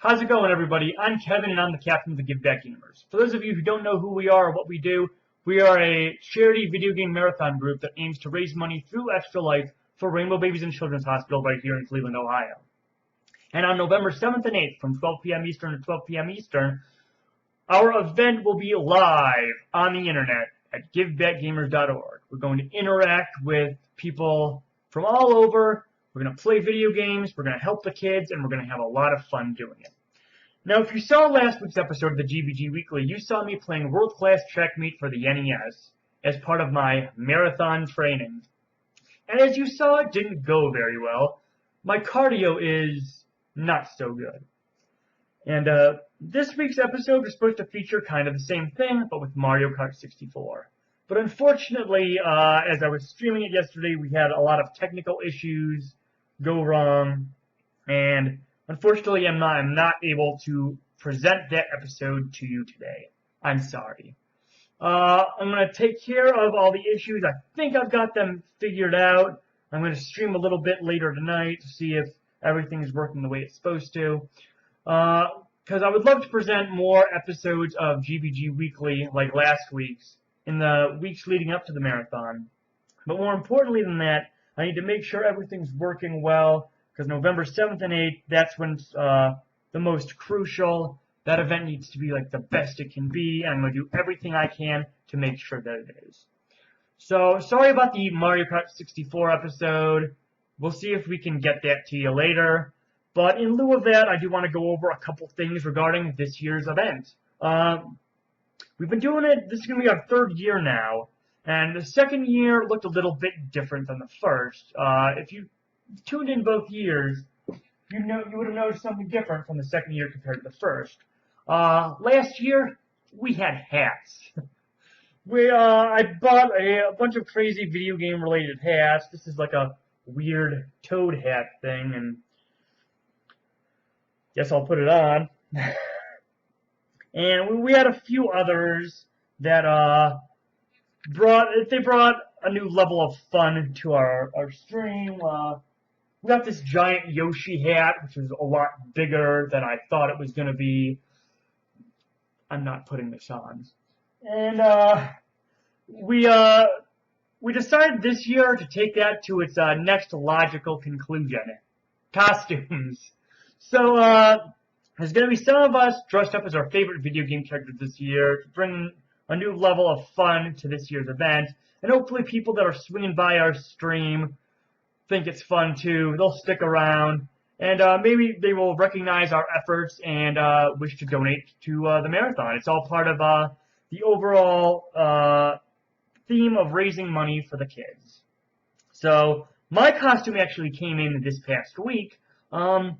How's it going, everybody? I'm Kevin, and I'm the captain of the Give Back Gamers. For those of you who don't know who we are or what we do, we are a charity video game marathon group that aims to raise money through Extra Life for Rainbow Babies and Children's Hospital right here in Cleveland, Ohio. And on November 7th and 8th, from 12 p.m. Eastern to 12 p.m. Eastern, our event will be live on the internet at givebackgamers.org. We're going to interact with people from all over. We're going to play video games, we're going to help the kids, and we're going to have a lot of fun doing it. Now, if you saw last week's episode of the GBG Weekly, you saw me playing world-class track meet for the NES as part of my marathon training. And as you saw, it didn't go very well. My cardio is not so good. And this week's episode was supposed to feature kind of the same thing, but with Mario Kart 64. But unfortunately, as I was streaming it yesterday, we had a lot of technical issues go wrong, and unfortunately I'm not able to present that episode to you today. I'm sorry. I'm going to take care of all the issues. I think I've got them figured out. I'm going to stream a little bit later tonight to see if everything's working the way it's supposed to. Because I would love to present more episodes of GBG Weekly like last week's in the weeks leading up to the marathon. But more importantly than that, I need to make sure everything's working well, because November 7th and 8th, that's when it's the most crucial. That event needs to be like the best it can be, and I'm going to do everything I can to make sure that it is. So, sorry about the Mario Kart 64 episode. We'll see if we can get that to you later. But in lieu of that, I do want to go over a couple things regarding this year's event. We've been doing it, this is going to be our third year now. And the second year looked a little bit different than the first. If you tuned in both years, you would have noticed something different from the second year compared to the first. Last year, we had hats. I bought a bunch of crazy video game related hats. This is like a weird toad hat thing, and guess I'll put it on. And we had a few others that brought a new level of fun to our stream. We got this giant Yoshi hat, which is a lot bigger than I thought it was going to be. I'm not putting this on. And we decided this year to take that to its next logical conclusion. Costumes. So there's going to be some of us dressed up as our favorite video game characters this year to bring a new level of fun to this year's event. And hopefully people that are swinging by our stream think it's fun too. They'll stick around. And maybe they will recognize our efforts and wish to donate to the marathon. It's all part of the overall theme of raising money for the kids. So my costume actually came in this past week. I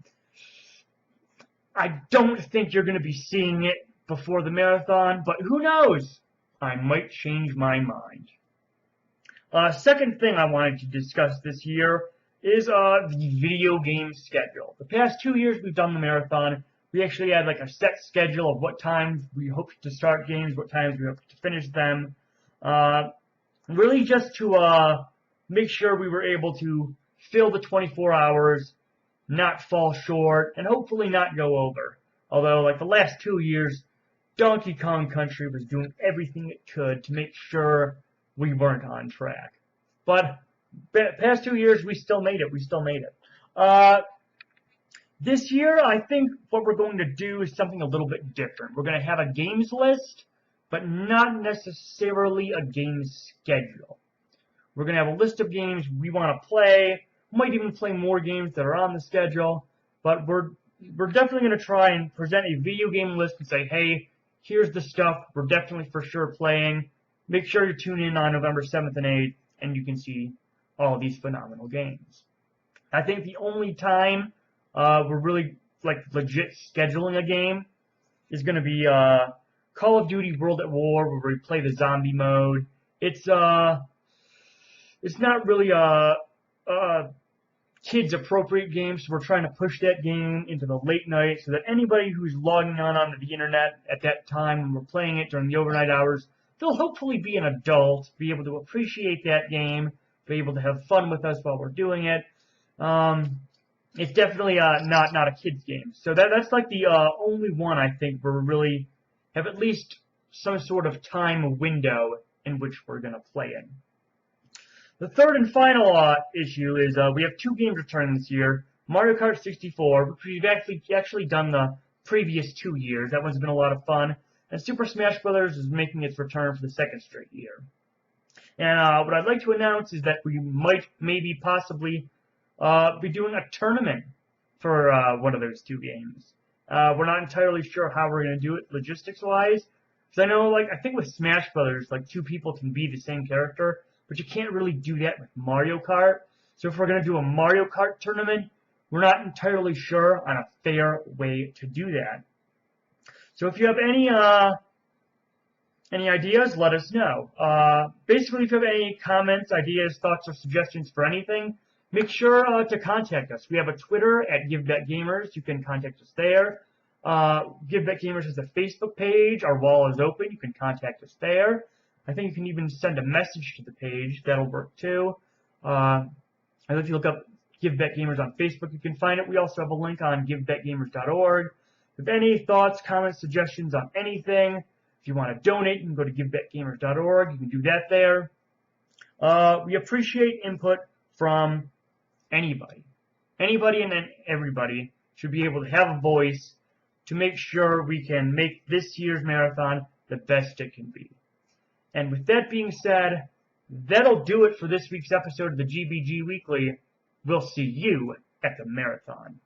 don't think you're going to be seeing it before the marathon, but who knows? I might change my mind. Second thing I wanted to discuss this year is the video game schedule. The past 2 years we've done the marathon. We actually had like a set schedule of what times we hoped to start games, what times we hoped to finish them. Really just to make sure we were able to fill the 24 hours, not fall short, and hopefully not go over. Although, like the last 2 years, Donkey Kong Country was doing everything it could to make sure we weren't on track. But past 2 years, we still made it. This year, I think what we're going to do is something a little bit different. We're going to have a games list, but not necessarily a game schedule. We're going to have a list of games we want to play. We might even play more games that are on the schedule, but we're definitely going to try and present a video game list and say, hey, here's the stuff we're definitely for sure playing. Make sure you tune in on November 7th and 8th, and you can see all of these phenomenal games. I think the only time we're really like legit scheduling a game is going to be Call of Duty World at War, where we play the zombie mode. It's not really a kids appropriate game, so we're trying to push that game into the late night so that anybody who's logging on onto the internet at that time when we're playing it during the overnight hours, they'll hopefully be an adult, be able to appreciate that game, be able to have fun with us while we're doing it. it's definitely not a kid's game. So that's like the only one I think where we really have at least some sort of time window in which we're going to play in. The third and final issue is we have 2 games returning this year. Mario Kart 64, which we've actually done the previous 2 years. That one's been a lot of fun. And Super Smash Bros. Is making its return for the 2nd straight year. And what I'd like to announce is that we might, maybe, possibly be doing a tournament for one of those 2 games. We're not entirely sure how we're going to do it logistics-wise. Because I know, I think with Smash Brothers, 2 people can be the same character, but you can't really do that with Mario Kart. So if we're going to do a Mario Kart tournament, we're not entirely sure on a fair way to do that. So if you have any ideas, let us know. Basically, if you have any comments, ideas, thoughts, or suggestions for anything, make sure to contact us. We have a Twitter at GiveBetGamers. You can contact us there. GiveBetGamers has a Facebook page. Our wall is open. You can contact us there. I think you can even send a message to the page. That'll work too. If you look up GiveBetGamers on Facebook, you can find it. We also have a link on GiveBetGamers.org. If any thoughts, comments, suggestions on anything, if you want to donate, you can go to GiveBetGamers.org. You can do that there. We appreciate input from anybody. Anybody and everybody should be able to have a voice to make sure we can make this year's marathon the best it can be. And with that being said, that'll do it for this week's episode of the GBG Weekly. We'll see you at the marathon.